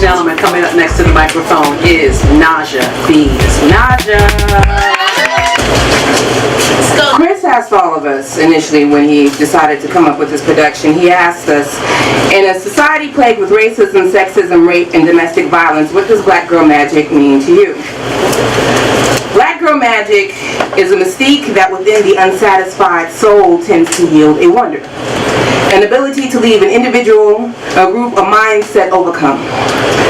gentlemen, coming up next to the microphone is Najah BNajah. Chris asked all of us initially when he decided to come up with this production, he asked us, in a society plagued with racism, sexism, rape, and domestic violence, what does black girl magic mean to you? Black girl magic is a mystique that within the unsatisfied soul tends to yield a wonder. An ability to leave an individual, a group, a mindset overcome.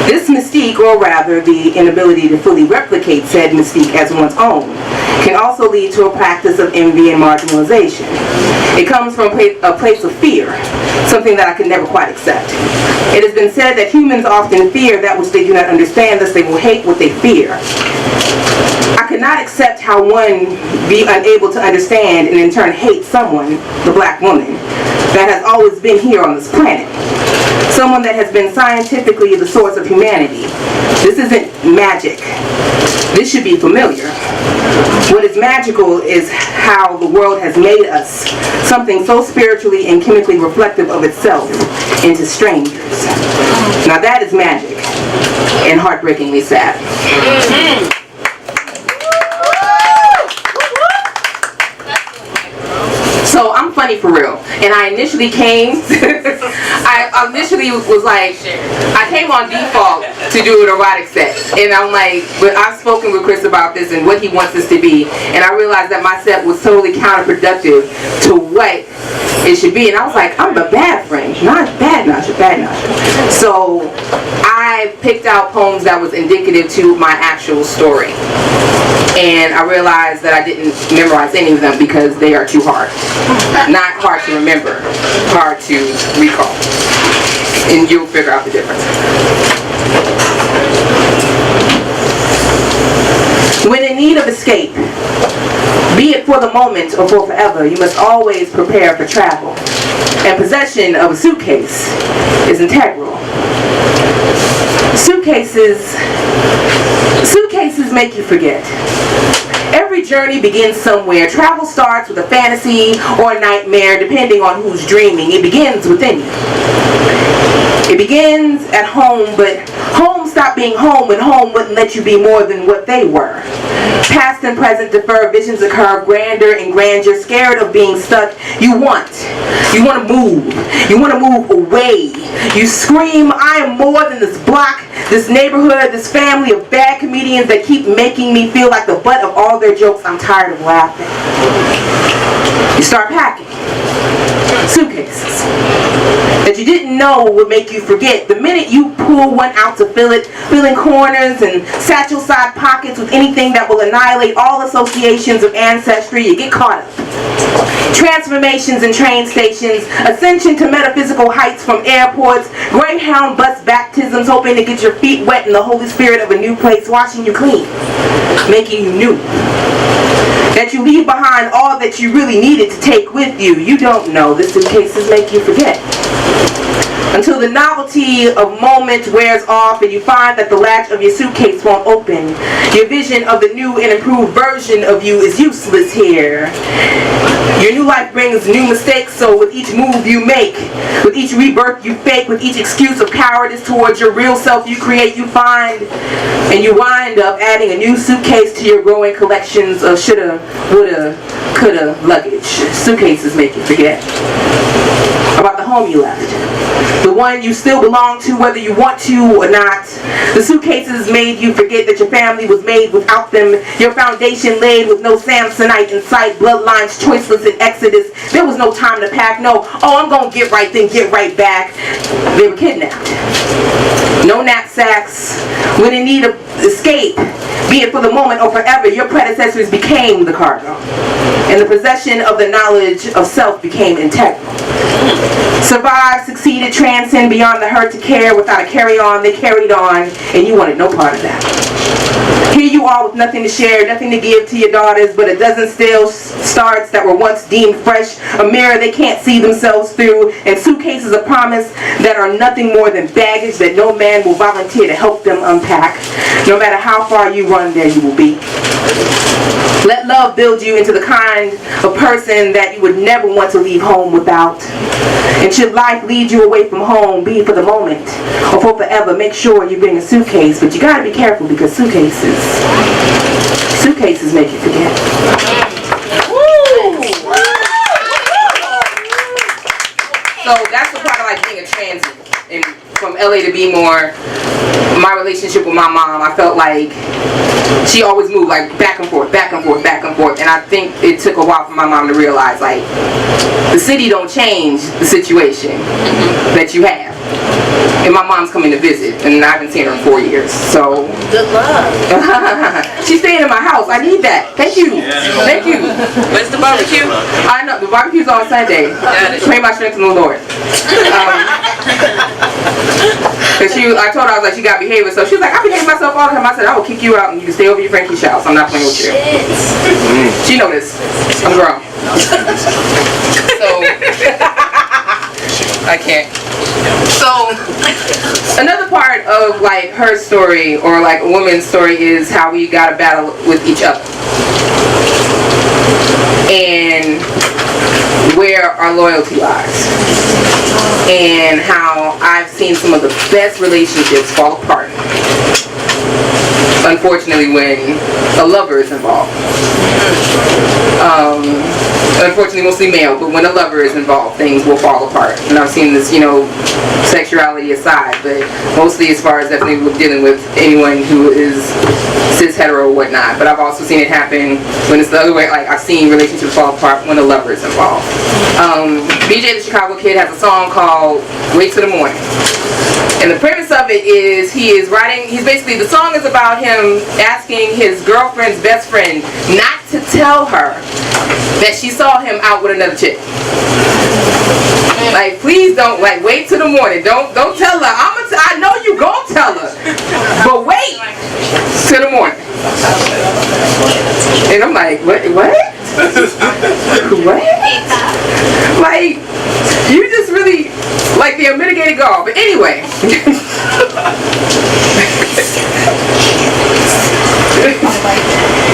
This mystique, or rather the inability to fully replicate said mystique as one's own, can also lead to a practice of envy and marginalization. It comes from a place of fear, something that I could never quite accept. It has been said that humans often fear that which they do not understand, thus they will hate what they fear. I could not accept how one be unable to understand and in turn hate someone, the black woman, that has always been here on this planet. Someone that has been scientifically the source of humanity. This isn't magic. This should be familiar. What is magical is how the world has made us something so spiritually and chemically reflective of itself into strangers. Now that is magic and heartbreakingly sad. So I'm funny for real. And I initially came, I initially was like, I came on default to do an erotic set. And I'm like, but I've spoken with Chris about this and what he wants this to be. And I realized that my set was totally counterproductive to what it should be. And I was like, I'm the bad friend, not bad Najah, bad Najah. So I picked out poems that was indicative to my actual story. And I realized that I didn't memorize any of them because they are too hard. Not hard to remember, hard to recall. And you'll figure out the difference. When in need of escape, be it for the moment or for forever, you must always prepare for travel. And possession of a suitcase is integral. Suitcases make you forget. Every journey begins somewhere. Travel starts with a fantasy or a nightmare, depending on who's dreaming. It begins within you. It begins at home, but home stopped being home when home wouldn't let you be more than what they were. Past and present defer, visions occur, grander and grandeur, scared of being stuck. You want to move. You want to move away. You scream, I am more than this block, this neighborhood, this family of bad comedians that keep making me feel like the butt of all their jokes. I'm tired of laughing. You start packing suitcases that you didn't know would make you forget. The minute you pull one out to fill it, filling corners and satchel side pockets with anything that will annihilate all associations of ancestry, you get caught up. Transformations in train stations, ascension to metaphysical heights from airports, Greyhound bus baptisms, hoping to get your feet wet in the Holy Spirit of a new place, washing you clean, making you new. That you leave behind all that you really needed to take with you. You don't know. The suitcases make you forget. Until the novelty of moment wears off and you find that the latch of your suitcase won't open. Your vision of the new and improved version of you is useless here. Your new life brings new mistakes, so with each move you make, with each rebirth you fake, with each excuse of cowardice towards your real self you create, you find, and you wind up adding a new suitcase to your growing collections of shoulda, woulda, coulda luggage. Suitcases make you forget about the home you left. The one you still belong to whether you want to or not. The suitcases made you forget that your family was made without them. Your foundation laid with no Samsonite in sight. Bloodlines choiceless in Exodus. There was no time to pack. No, oh, I'm gonna get right then, get right back. They were kidnapped. No knapsacks. When in need of escape, be it for the moment or forever, your predecessors became the cargo. And the possession of the knowledge of self became integral. Survived, succeeded, transcend beyond the hurt to care. Without a carry-on, they carried on, and you wanted no part of that. Here you are with nothing to share, nothing to give to your daughters, but a dozen stale starts that were once deemed fresh, a mirror they can't see themselves through, and suitcases of promise that are nothing more than baggage that no man will volunteer to help them unpack. No matter how far you run, there you will be. Let love build you into the kind of person that you would never want to leave home without. And should life lead you away from home, be it for the moment or for forever, make sure you bring a suitcase. But you gotta be careful because suitcases make you forget. Woo! So that's the part of like being a transit. And from LA to B-more, my relationship with my mom, I felt like she always moved like back and forth, back and forth, back and forth. And I think it took a while for my mom to realize like the city don't change the situation that you have. And my mom's coming to visit, and I haven't seen her in 4 years. So good luck. She's staying in my house. I need that. Thank you. Thank you. Where's the barbecue? I know the barbecue's on Sunday. Pray my strength in the Lord. Cause I told her I was like she got behavior, so she was like I behave myself all the time. I said I will kick you out and you can stay over your Frankie's house. I'm not playing with you. She know this. I'm grown. So I can't. So another part of like her story or like a woman's story is how we got to battle with each other and where our loyalty lies and how I've seen some of the best relationships fall apart, unfortunately, when a lover is involved. Unfortunately, mostly male, but when a lover is involved, things will fall apart. And I've seen this, sexuality aside, but mostly as far as definitely dealing with anyone who is cis, hetero, or whatnot. But I've also seen it happen when it's the other way. Like I've seen relationships fall apart when a lover is involved. BJ the Chicago Kid has a song called "Wait Till the Morning." And the premise of it is the song is about him asking his girlfriend's best friend not to tell her that she saw him out with another chick. Like, please don't, wait till the morning. Don't tell her. I know you gon' tell her. But wait till the morning. And I'm like, what? What? Like, you just really, like the unmitigated gall. But anyway.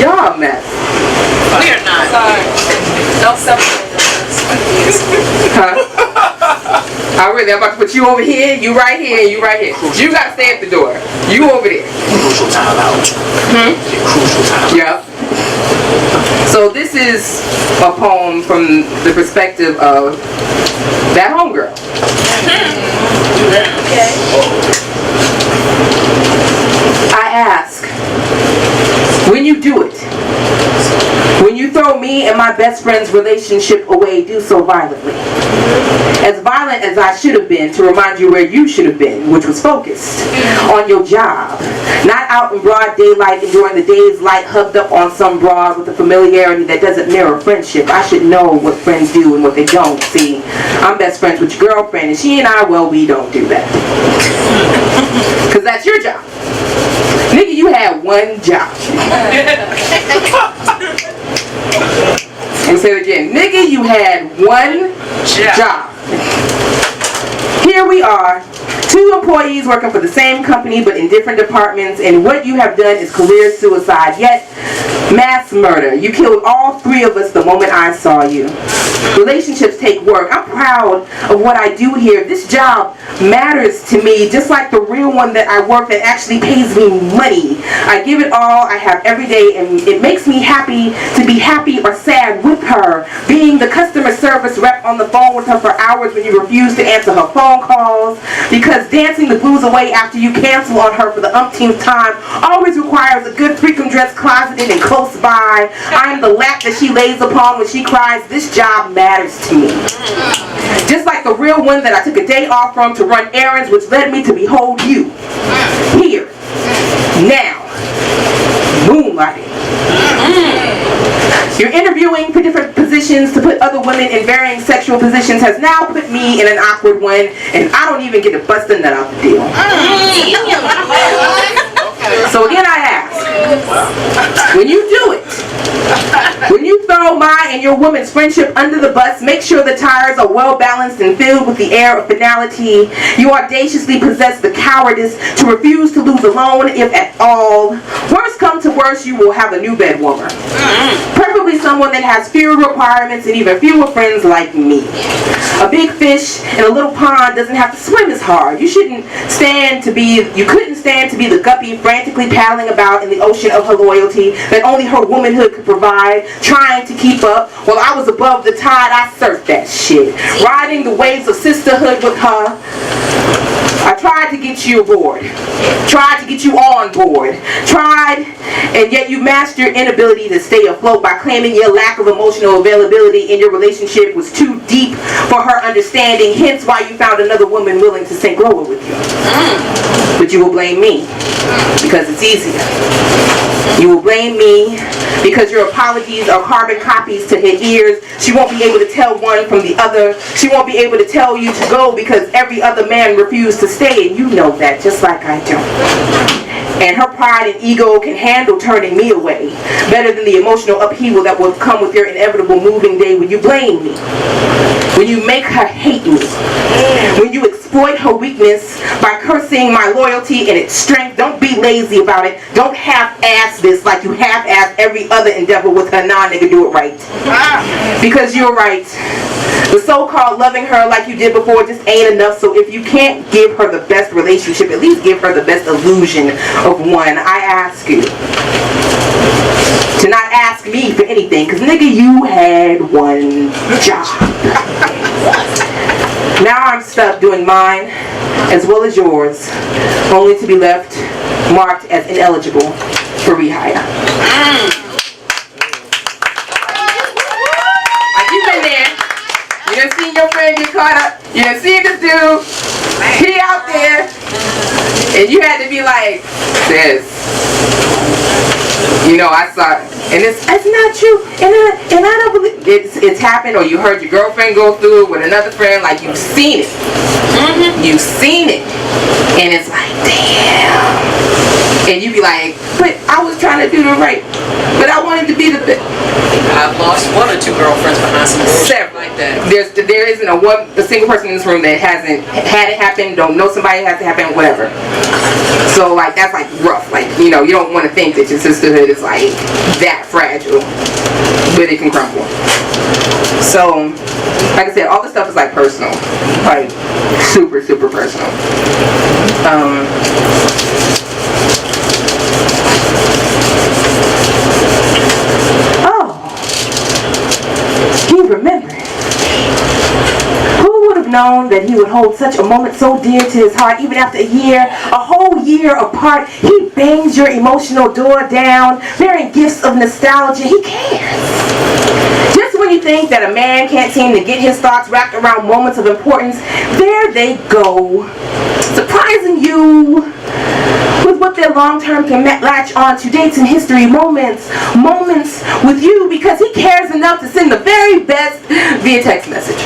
Y'all a mess. We are not. Sorry. Don't separate us. Huh? I'm about to put you over here, you right here, and you right here. You gotta stay at the door. You over there. Crucial time out. Crucial time. Yep. So this is a poem from the perspective of that homegirl. Okay. I ask, when you do it, when you throw me and my best friend's relationship away, do so violently. As violent as I should have been to remind you where you should have been, which was focused on your job. Not out in broad daylight enjoying the day's light hugged up on some broad with a familiarity that doesn't mirror friendship. I should know what friends do and what they don't. See, I'm best friends with your girlfriend and she and I, well, we don't do that. Because that's your job. Nigga, you had one job. I'm gonna say it again. Nigga, you had one job. Here we are, two employees working for the same company but in different departments, and what you have done is career suicide, yet mass murder. You killed all three of us the moment I saw you. Relationships take work. I'm proud of what I do here. This job matters to me, just like the real one that I work that actually pays me money. I give it all I have every day, and it makes me happy to be happy or sad with her. Being the customer service rep on the phone with her for hours when you refuse to answer her phone calls, because dancing the blues away after you cancel on her for the umpteenth time always requires a good freakum dress closeted and close by. I am the lap that she lays upon when she cries. This job matters to me. Just like the real one that I took a day off from to run errands, which led me to behold you. Here. Now. Moonlighting. You're interviewing for different positions to put other women in varying sexual positions has now put me in an awkward one, and I don't even get to bust a nut out the deal. So again, I ask, when you do it, when you throw my and your woman's friendship under the bus, make sure the tires are well balanced and filled with the air of finality. You audaciously possess the cowardice to refuse to lose alone, if at all. Worst come to worst, you will have a new bed warmer. Preferably someone that has fewer requirements and even fewer friends like me. A big fish in a little pond doesn't have to swim as hard. You couldn't stand to be the guppy frantically paddling about in the ocean of her loyalty that only her womanhood could provide, trying to keep up. While I was above the tide, I surfed that shit, riding the waves of sisterhood with her. I tried to get you aboard, tried to get you on board, tried, and yet you masked your inability to stay afloat by claiming your lack of emotional availability in your relationship was too deep for her understanding, hence why you found another woman willing to sink lower with you. But you will blame me because it's easier. You will blame me because your apologies are carbon copies to her ears. She won't be able to tell one from the other. She won't be able to tell you to go because every other man refused to stay, and you know that just like I do. And her pride and ego can handle turning me away better than the emotional upheaval that will come with your inevitable moving day when you blame me, when you make her hate me, when you exploit her weakness by cursing my loyalty and its strength. Don't be lazy about it. Don't half-ass this like you half-ass every other endeavor with her. Nah, nigga, do it right. Because you're right. The so-called loving her like you did before just ain't enough. So if you can't give her the best relationship, at least give her the best illusion of one. I ask you to not ask me for anything, because nigga, you had one job. Now I'm stuck doing mine as well as yours, only to be left marked as ineligible for rehire. Like, you've been there. You done seen your friend get caught up. You done seen this dude. He out there. And you had to be like, sis, you know, I saw it. And it's not true. And I don't believe it's happened, or you heard your girlfriend go through it with another friend. Like, you've seen it. You've seen it. And it's like, damn. And you be like, but I was trying to do the right. But I wanted to be the best. I've lost one or two girlfriends behind some bullshit like that. There isn't a single person in this room that hasn't had it happen, don't know somebody has it happen, whatever. So like, that's like rough. Like, you know, you don't want to think that your sisterhood is like that fragile, but it can crumble. So like I said, all this stuff is like personal, like super, super personal. He remembered. Who would have known that he would hold such a moment so dear to his heart, even after a whole year apart? He bangs your emotional door down, bearing gifts of nostalgia. He cares. Just when you think that a man can't seem to get his thoughts wrapped around moments of importance, there they go, surprising you with what their long-term can latch on to dates in history, moments with you, because he cares enough to send the very best via text message.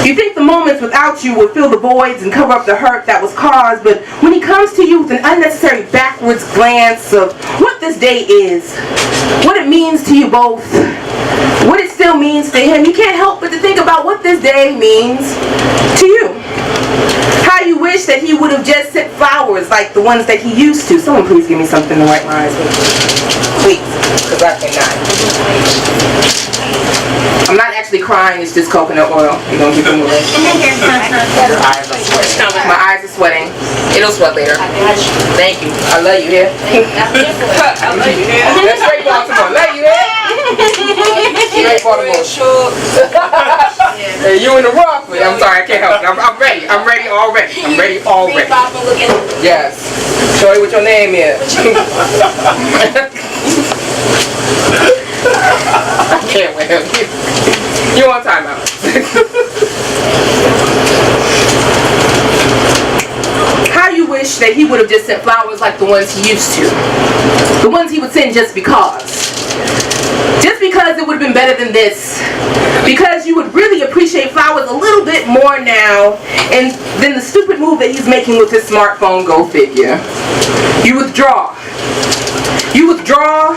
You think the moments without you would fill the voids and cover up the hurt that was caused, but when he comes to you with an unnecessary backwards glance of what this day is, what it means to you both, what it still means to him, you can't help but to think about what this day means to you. How you wish that he would have just sent flowers like the ones that he used to. Someone please give me something to wipe my eyes with. Please, because I cannot. I'm not actually crying, it's just coconut oil. You're going to keep it moving. Your eyes are sweating. My eyes are sweating. It'll sweat later. Thank you. I love you here. I love you, man. That's straight Baltimore. Love you here. Straight Baltimore. Hey, you in the rough. I'm sorry, I can't help it. I'm ready. I'm ready already. I'm ready already. Yes. Show you what your name is. I can't with him. You want timeout? How you wish that he would have just sent flowers like the ones he used to. The ones he would send just because. Just because it would have been better than this. Because you would really really appreciate flowers a little bit more now than the stupid move that he's making with his smartphone, go figure. You withdraw. You withdraw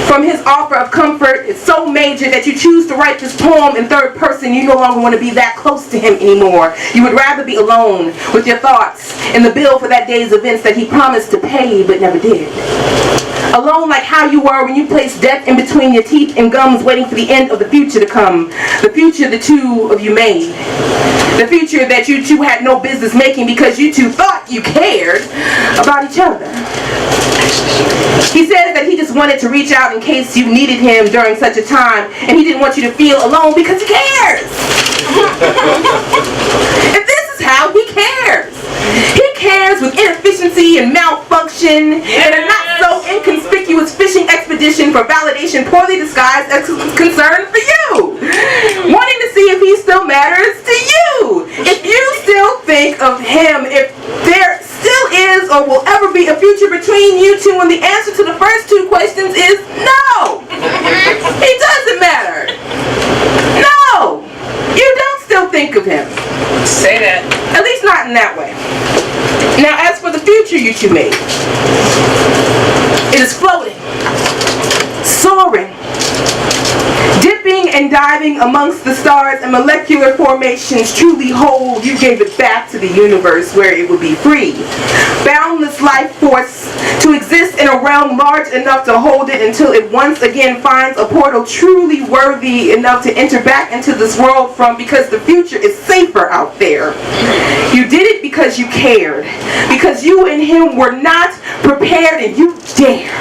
from his offer of comfort. It's so major that you choose to write this poem in third person. You no longer want to be that close to him anymore. You would rather be alone with your thoughts and the bill for that day's events that he promised to pay but never did. Alone like how you were when you placed death in between your teeth and gums, waiting for the end of the future to come. The future the two of you made. The future that you two had no business making because you two thought you cared about each other. He says that he just wanted to reach out in case you needed him during such a time, and he didn't want you to feel alone because he cares. And this is how he cares. He cares with inefficiency and malfunction and a not so inconspicuous fishing expedition for validation poorly disguised as concern for you. Wanting to see if he still matters to you. If you still think of him, if there still is or will ever be a future between you two, and the answer to the first two questions is no. It doesn't matter. No. You don't still think of him. Say that. At least not in that way. Now, as for the future you two made, it is floating, soaring, dipping and diving amongst the stars and molecular formations truly whole. You gave it back to the universe where it would be free. Boundless life force to exist in a realm large enough to hold it until it once again finds a portal truly worthy enough to enter back into this world from, because the future is safer out there. You did it because you cared, because you and him were not prepared, and you dare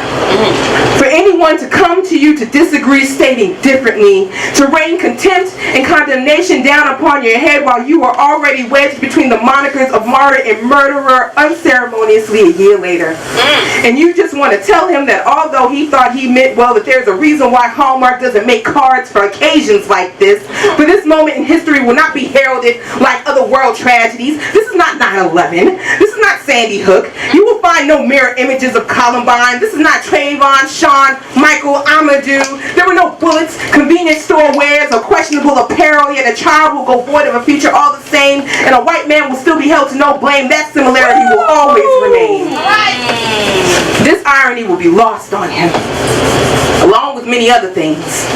for anyone to come to you to disagree, stating differently, to rain contempt and condemnation down upon your head while you are already wedged between the monikers of martyr and murderer unceremoniously a year later. And you just want to tell him that although he thought he meant well, that there's a reason why Hallmark doesn't make cards for occasions like this. For this moment in history will not be heralded like other world tragedies. This is not 9/11. This is not Sandy Hook. You will find no mirror images of Columbine. This is not Trayvon, Sean, Michael, Amadou. There were no bullets, convenience store wares, or questionable apparel, yet a child will go void of a future all the same, and a white man will still be held to no blame. That similarity will always remain. This irony will be lost on him, along with many other things,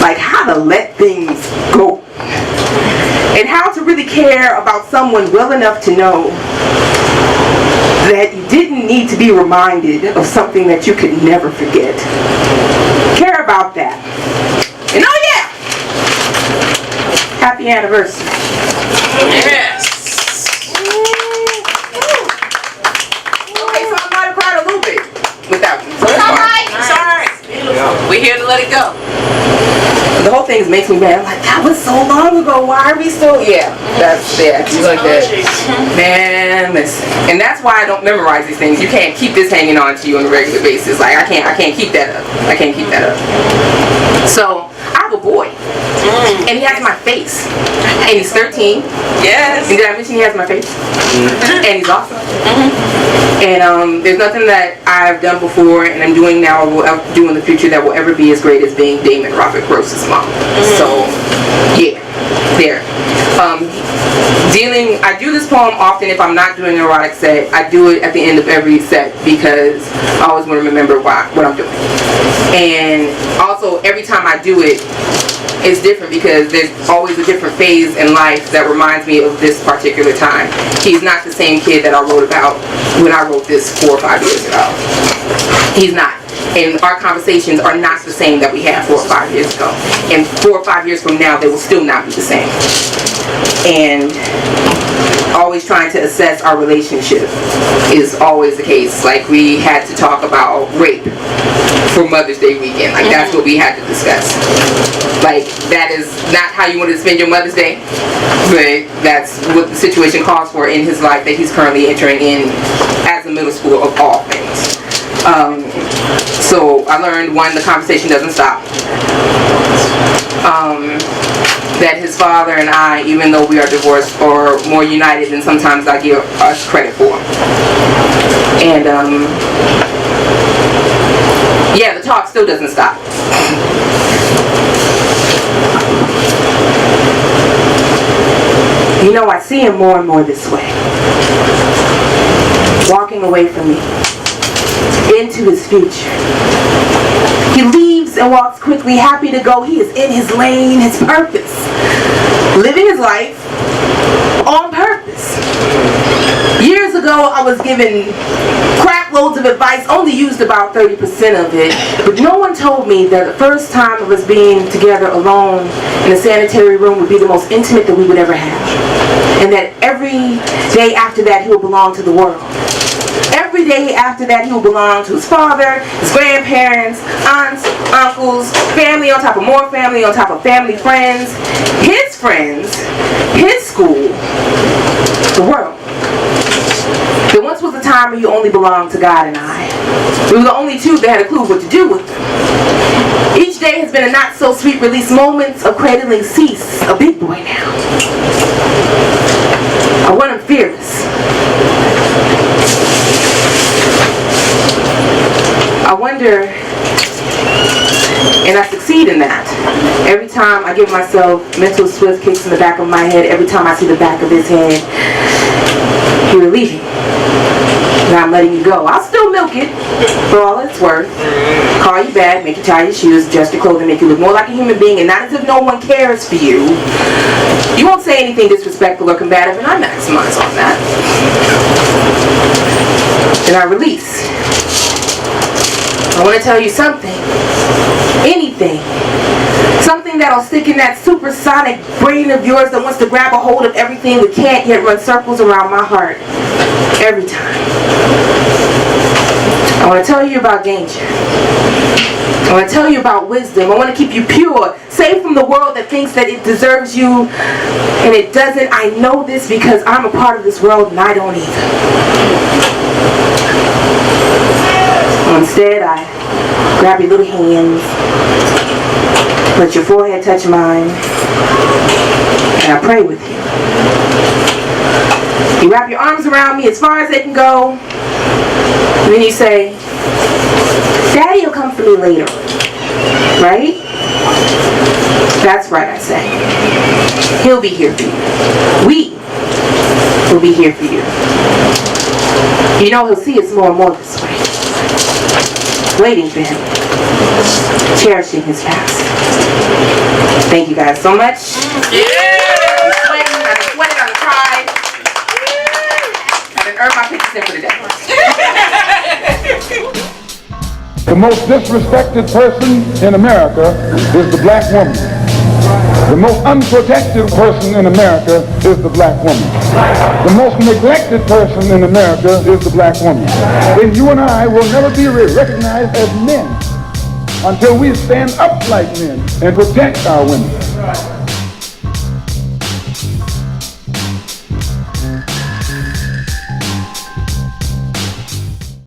like how to let things go, and how to really care about someone well enough to know that you didn't need to be reminded of something that you could never forget. Care about that. And oh yeah! Happy anniversary. Yes. Okay, so I might have cried a little bit without you. So It's alright. It's alright. We're here to let it go. the whole thing makes me mad. I'm like, that was so long ago. Why are we still? Yeah, you like that. Man, listen. And that's why I don't memorize these things. You can't keep this hanging on to you on a regular basis. Like I can't keep that up. I can't keep that up. So I have a boy, and he has my face, and he's 13. Yes. And did I mention he has my face? And he's awesome. And there's nothing that I've done before and I'm doing now or will do in the future that will ever be as great as being Damon Robert Gross's mom. So, yeah, there. I do this poem often if I'm not doing an erotic set. I do it at the end of every set because I always want to remember what I'm doing. And also, every time I do it, it's different because there's always a different phase in life that reminds me of this particular time. He's not the same kid that I wrote about when I wrote this 4 or 5 years ago. He's not. And our conversations are not the same that we had 4 or 5 years ago. And 4 or 5 years from now, they will still not be the same. And always trying to assess our relationship is always the case. Like, we had to talk about rape for Mother's Day weekend. Like, that's what we had to discuss. Like, that is not how you want to spend your Mother's Day, but that's what the situation calls for in his life that he's currently entering in as a middle school of all things. So I learned, one, the conversation doesn't stop. That his father and I, even though we are divorced, are more united than sometimes I give us credit for. And yeah, the talk still doesn't stop. You know, I see him more and more this way. Walking away from me. Into his future. He leaves and walks quickly, happy to go. He is in his lane, his purpose. Living his life on purpose. Years ago, I was given crap loads of advice, only used about 30% of it. But no one told me that the first time of us being together alone in a sanitary room would be the most intimate that we would ever have. And that every day after that, he would belong to the world. Every day after that, he will belong to his father, his grandparents, aunts, uncles, family on top of more family on top of family, friends, his school, the world. There once was a time where you only belonged to God and I. We were the only two that had a clue what to do with them. Each day has been a not-so-sweet release, moments of cradling cease, a big boy now. I want him fearless. I wonder, and I succeed in that. Every time I give myself mental swift kicks in the back of my head, every time I see the back of his head, you're leaving. Now I'm letting you go. I'll still milk it for all it's worth. Call you back, make you tie your shoes, adjust your clothing, make you look more like a human being, and not as if no one cares for you. You won't say anything disrespectful or combative, and I maximize on that. And I release. I want to tell you something. Anything. Something that'll stick in that supersonic brain of yours that wants to grab a hold of everything but can't yet run circles around my heart. Every time. I want to tell you about danger. I want to tell you about wisdom. I want to keep you pure, safe from the world that thinks that it deserves you and it doesn't. I know this because I'm a part of this world and I don't either. Instead, I grab your little hands, let your forehead touch mine, and I pray with you. You wrap your arms around me as far as they can go, and then you say, Daddy will come for me later, right? That's right, I say. He'll be here for you. We will be here for you. You know he'll see us more and more this way. Waiting for him, cherishing his past. Thank you guys so much. Yeah! I'm sweating, I done sweated, I done cried. I done earned my 50 cents for the day. The most disrespected person in America is the black woman. The most unprotected person in America is the black woman. The most neglected person in America is the black woman. And you and I will never be recognized as men until we stand up like men and protect our women.